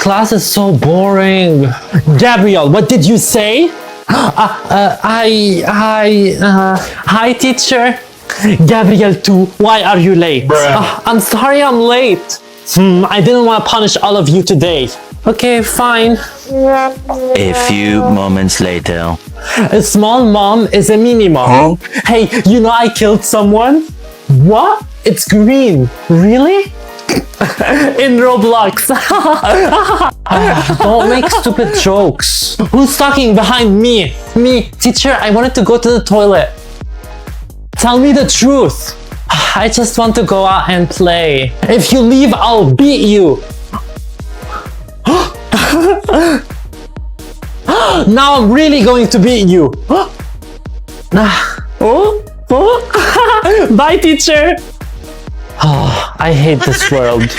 class is so boring. Gabriel, what did you say? Hi, teacher. Gabriel too. Why are you late? I'm sorry I'm late. I didn't want to punish all of you today. Okay, fine. A few moments later. A small mom is a mini mom. Hey, you know I killed someone? What? It's green. Really? In Roblox. Don't make stupid jokes. Who's talking behind me? Me. Teacher, I wanted to go to the toilet. Tell me the truth. I just want to go out and play. If you leave, I'll beat you. Now I'm really going to beat you. Bye, teacher. I hate this world.